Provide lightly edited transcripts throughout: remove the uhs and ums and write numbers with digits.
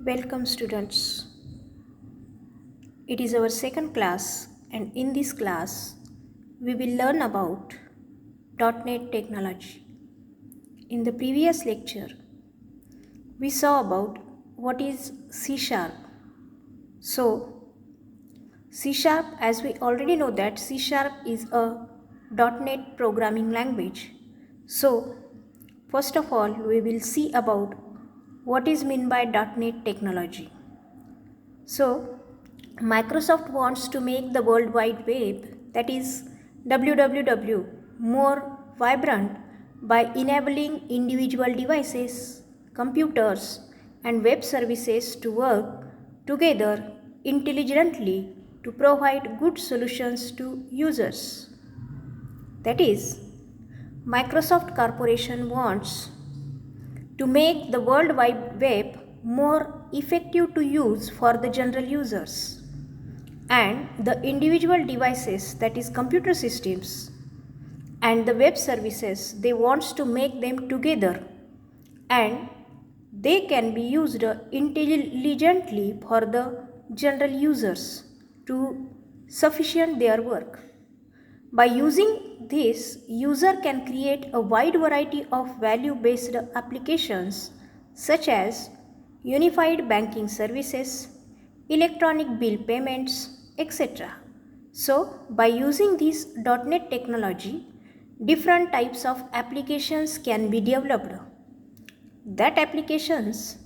Welcome students. It is our second class and in this class we will learn about .NET technology. In the previous lecture we saw about what is C Sharp. So C Sharp, as we already know that C Sharp is a .NET programming language. So first of all we will see about what is meant by .NET technology. So, Microsoft wants to make the World Wide Web, that is WWW, more vibrant by enabling individual devices, computers, and web services to work together intelligently to provide good solutions to users. That is, Microsoft Corporation wants to make the World Wide Web more effective to use for the general users, and the individual devices, that is computer systems, and the web services, they wants to make them together and they can be used intelligently for the general users to sufficient their work. By using this, user can create a wide variety of value-based applications such as unified banking services, electronic bill payments, etc. So, by using this .NET technology, different types of applications can be developed. That applications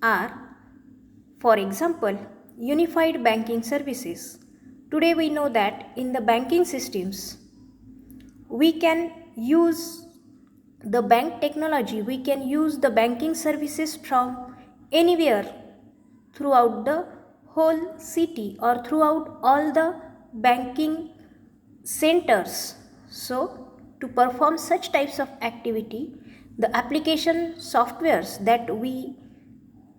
are, for example, unified banking services. Today we know that in the banking systems, we can use the bank technology, we can use the banking services from anywhere throughout the whole city or throughout all the banking centers. So, to perform such types of activity, the application softwares that we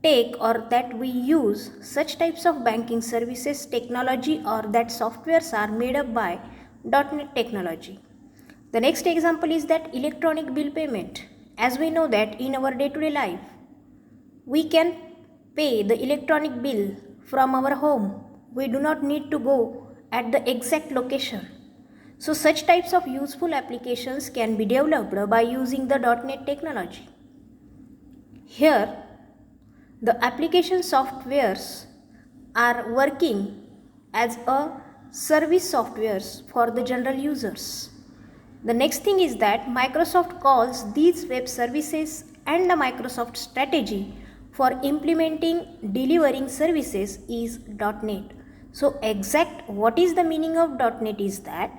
take or that we use, such types of banking services technology or that softwares are made up by .NET technology. The next example is that electronic bill payment. As we know that in our day-to-day life, we can pay the electronic bill from our home. We do not need to go at the exact location. So such types of useful applications can be developed by using the .NET technology. Here, the application softwares are working as a service softwares for the general users. The next thing is that Microsoft calls these web services and the Microsoft strategy for implementing delivering services is .NET. So exact what is the meaning of .NET is that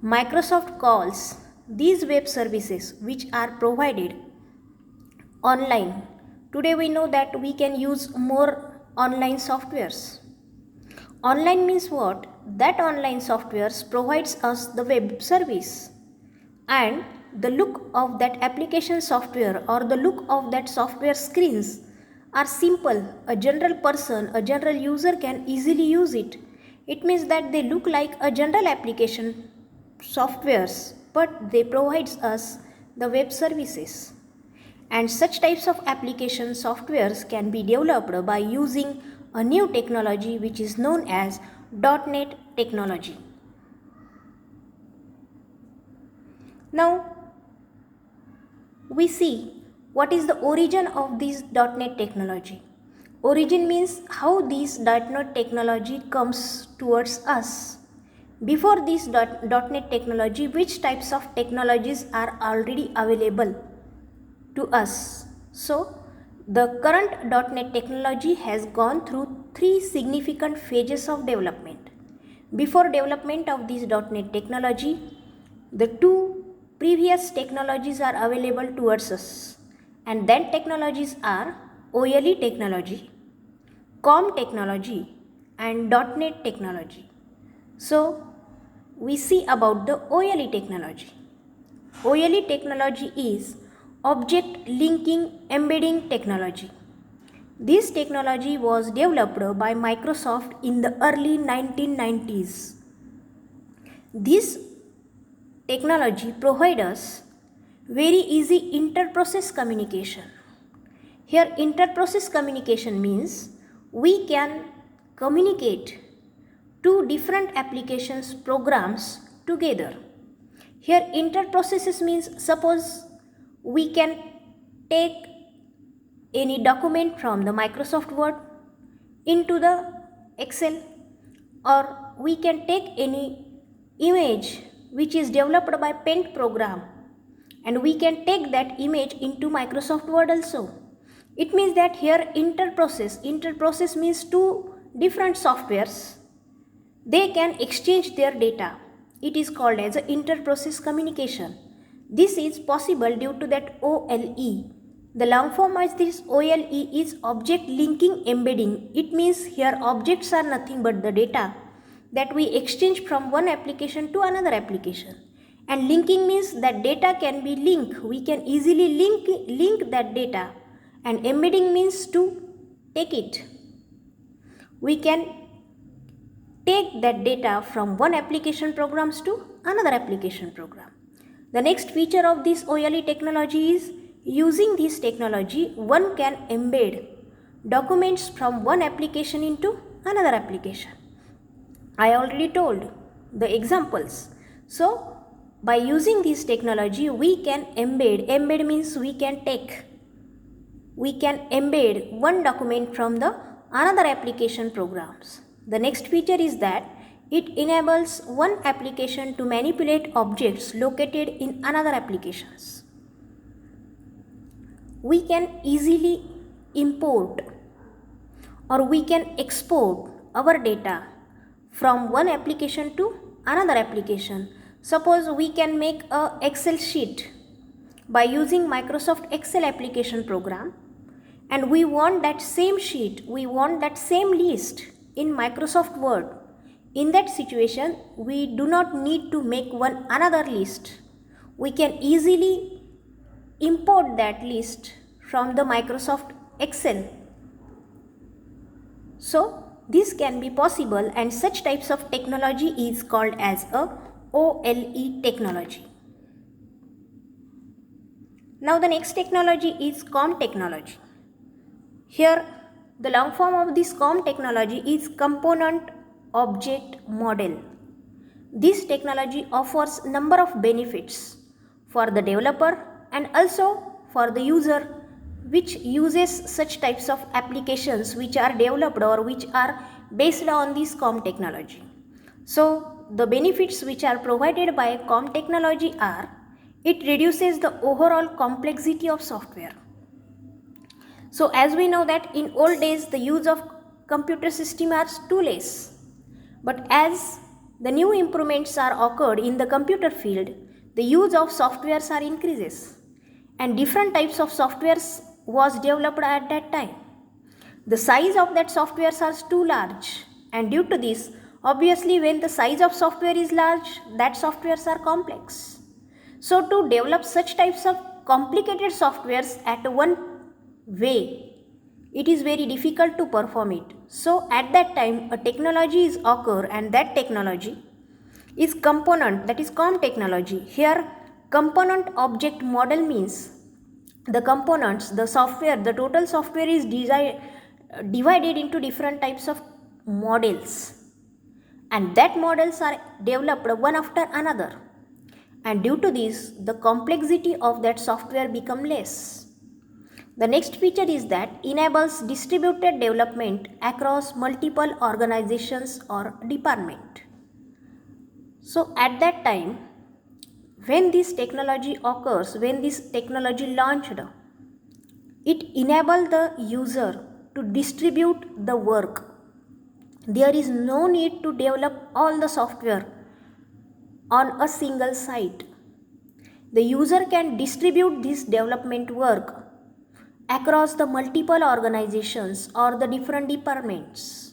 Microsoft calls these web services which are provided online. Today we know that we can use more online softwares. Online means what? That online softwares provides us the web service, and the look of that application software or the look of that software screens are simple. A general person, a general user can easily use it. It means that they look like a general application softwares, but they provides us the web services. And such types of application softwares can be developed by using a new technology which is known as .NET technology. Now, we see what is the origin of this .NET technology. Origin means how this .NET technology comes towards us. Before this .NET technology, which types of technologies are already available to us? So, the current .NET technology has gone through three significant phases of development. Before development of this .NET technology, the two previous technologies are available towards us, and that technologies are OLE technology, COM technology, and .NET technology. So, we see about the OLE technology. OLE technology is Object Linking Embedding technology. This technology was developed by Microsoft in the early 1990s. This technology provides us very easy inter-process communication. Here inter-process communication means we can communicate two different applications programs together. Here inter-processes means suppose we can take any document from the Microsoft Word into the Excel, or we can take any image which is developed by Paint program and we can take that image into Microsoft Word also. It means that here inter-process means two different softwares, they can exchange their data. It is called as a inter-process communication. This is possible due to that OLE. The long form of this OLE is object linking embedding. It means here objects are nothing but the data that we exchange from one application to another application. And linking means that data can be linked. We can easily link that data. And embedding means to take it. We can take that data from one application programs to another application program. The next feature of this OLE technology is using this technology one can embed documents from one application into another application. I already told the examples. So by using this technology we can embed means we can embed one document from the another application programs. The next feature is that it enables one application to manipulate objects located in another applications. We can easily import or we can export our data from one application to another application. Suppose we can make a Excel sheet by using Microsoft Excel application program, and we want that same sheet, we want that same list in Microsoft Word. In that situation, we do not need to make one another list. We can easily import that list from the Microsoft Excel. So this can be possible, and such types of technology is called as a OLE technology. Now the next technology is COM technology. Here the long form of this COM technology is Component Object Model. This technology offers number of benefits for the developer and also for the user which uses such types of applications which are developed or which are based on this COM technology. So the benefits which are provided by COM technology are, it reduces the overall complexity of software. So as we know that in old days the use of computer system are too less, but as the new improvements are occurred in the computer field, the use of softwares are increases and different types of softwares was developed at that time. The size of that softwares are too large, and due to this, obviously when the size of software is large, that softwares are complex. So to develop such types of complicated softwares at one way, it is very difficult to perform it. So at that time a technology is occur, and that technology is component, that is COM technology. Here component object model means the components, the software, the total software is divided into different types of models, and that models are developed one after another, and due to this the complexity of that software become less. The next feature is that enables distributed development across multiple organizations or department. So at that time when this technology occurs, when this technology launched, it enables the user to distribute the work. There is no need to develop all the software on a single site. The user can distribute this development work across the multiple organizations or the different departments.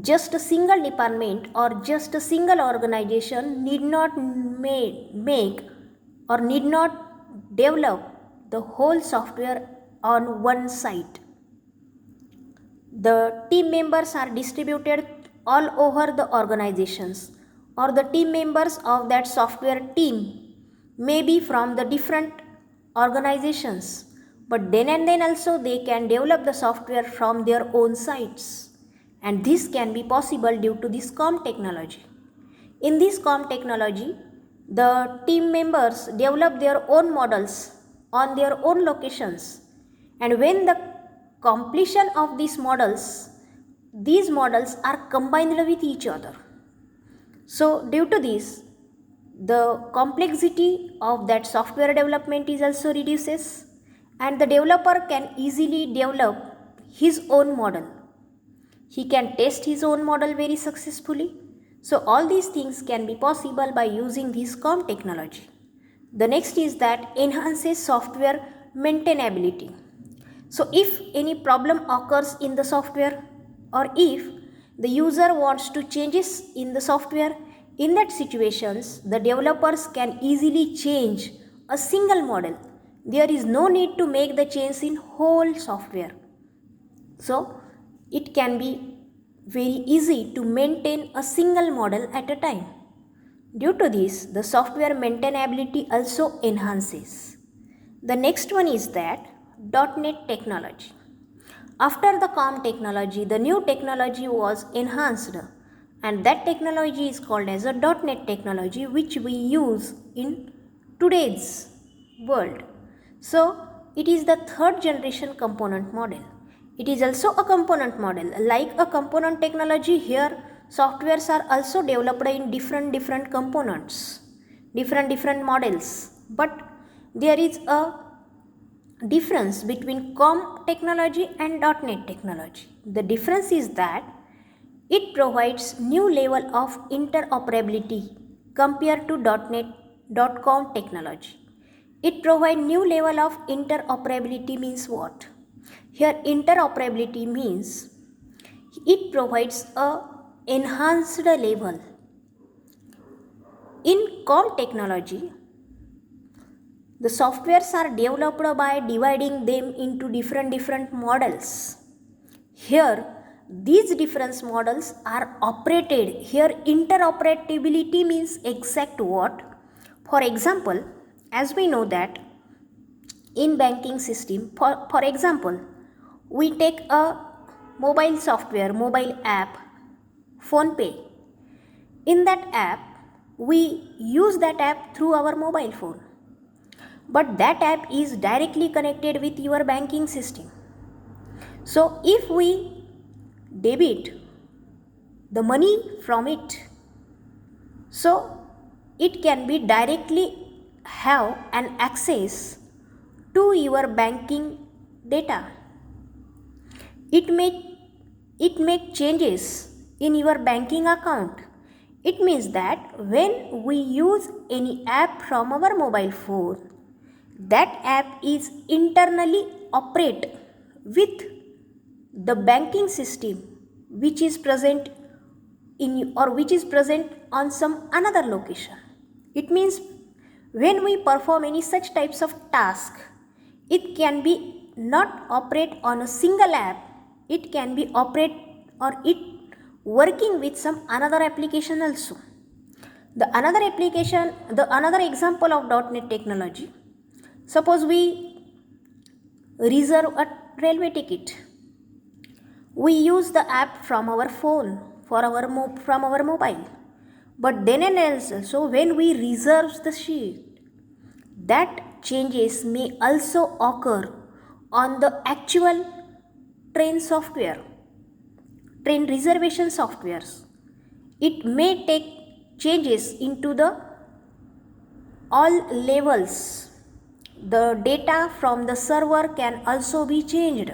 Just a single department or just a single organization need not make or need not develop the whole software on one site. The team members are distributed all over the organizations, or the team members of that software team may be from the different organizations, but then and then also they can develop the software from their own sites, and this can be possible due to this COM technology. In this COM technology, the team members develop their own models on their own locations, and when the completion of these models are combined with each other. So due to this, the complexity of that software development is also reduces, and the developer can easily develop his own model. He can test his own model very successfully. So all these things can be possible by using this COM technology. The next is that enhances software maintainability. So if any problem occurs in the software, or if the user wants to changes in the software, in that situations the developers can easily change a single model. There is no need to make the change in whole software. So it can be very easy to maintain a single model at a time. Due to this, the software maintainability also enhances. The next one is that .NET technology. After the COM technology, the new technology was enhanced, and that technology is called as a .NET technology, which we use in today's world. So it is the third generation component model. It is also a component model. Like a component technology, here softwares are also developed in different components, different models. But there is a difference between COM technology and .NET technology. The difference is that it provides new level of interoperability compared to .NET.COM technology. It provides new level of interoperability means what? Here interoperability means it provides a enhanced level. In COM technology, the softwares are developed by dividing them into different models. Here, these different models are operated. Here, interoperability means exact what? For example, as we know that in banking system, for example, we take a mobile software, mobile app, PhonePe. In that app, we use that app through our mobile phone. But that app is directly connected with your banking system. So if we debit the money from it, so it can be directly have an access to your banking data. It make changes in your banking account. It means that when we use any app from our mobile phone, that app is internally operate with the banking system which is present in or which is present on some another location. It means when we perform any such types of task, it can be not operate on a single app, it can be operate or it working with some another application also. The another example of .NET technology, suppose we reserve a railway ticket. We use the app from our phone from our mobile. But then and also when we reserve the seat, that changes may also occur on the actual train software, train reservation softwares. It may take changes into the all levels. The data from the server can also be changed.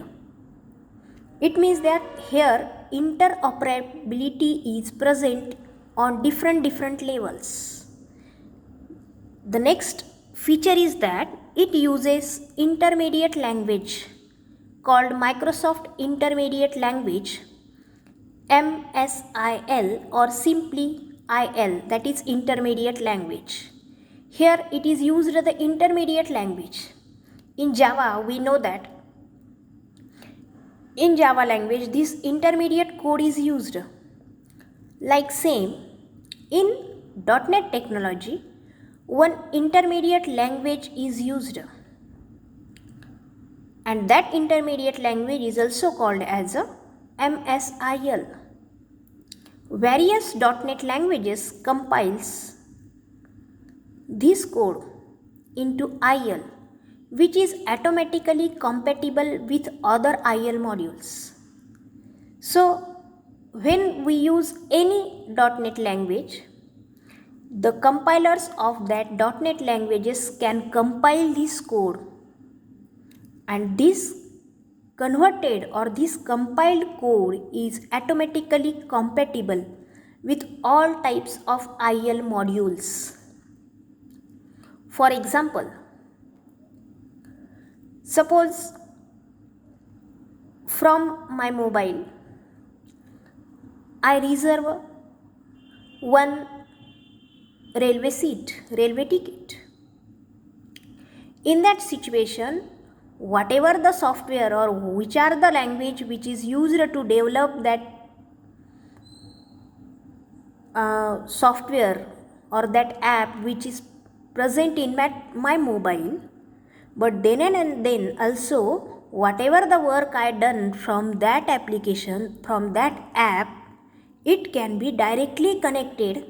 It means that here interoperability is present on different levels. The next feature is that it uses intermediate language called Microsoft Intermediate Language, MSIL, or simply IL, that is intermediate language. Here it is used the intermediate language. In Java, we know that in Java language this intermediate code is used. Like same, in .NET technology, one intermediate language is used. and that intermediate language is also called as a MSIL. Various .NET languages compiles this code into IL, which is automatically compatible with other IL modules. So, when we use any .NET language, the compilers of that .NET languages can compile this code, and this converted or this compiled code is automatically compatible with all types of IL modules. For example, suppose from my mobile I reserve one railway ticket. In that situation, whatever the software or which are the language which is used to develop that software or that app which is present in my mobile, but then and then also whatever the work I done from that application, from that app, it can be directly connected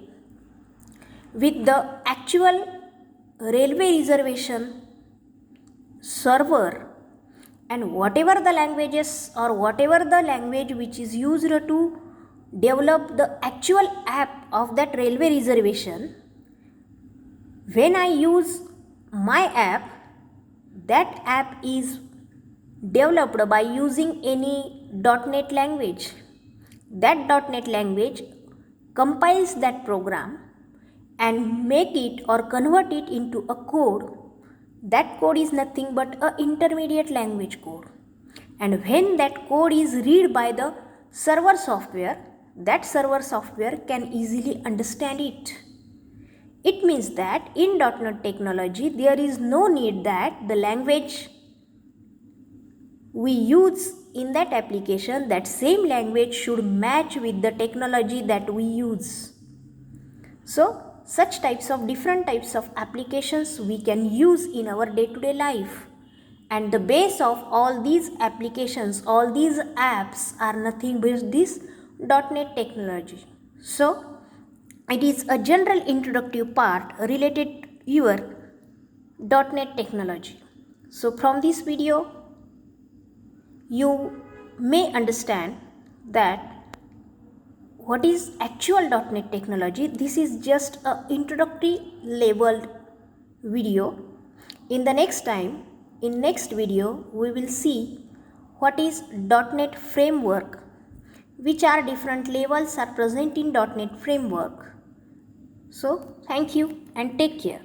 with the actual railway reservation server, and whatever the languages or whatever the language which is used to develop the actual app of that railway reservation, when I use my app, that app is developed by using any .NET language. That .NET language compiles that program and make it or convert it into a code. That code is nothing but a intermediate language code, and when that code is read by the server software, that server software can easily understand it. It means that in .NET technology there is no need that the language we use in that application, that same language should match with the technology that we use. So such different types of applications we can use in our day-to-day life, and the base of all these applications, all these apps are nothing but this .NET technology. So it is a general introductory part related to your .NET technology. So from this video you may understand that what is actual .NET technology. This is just a introductory level video. In the next video we will see what is .NET framework, which are different levels are present in .NET framework. So thank you and take care.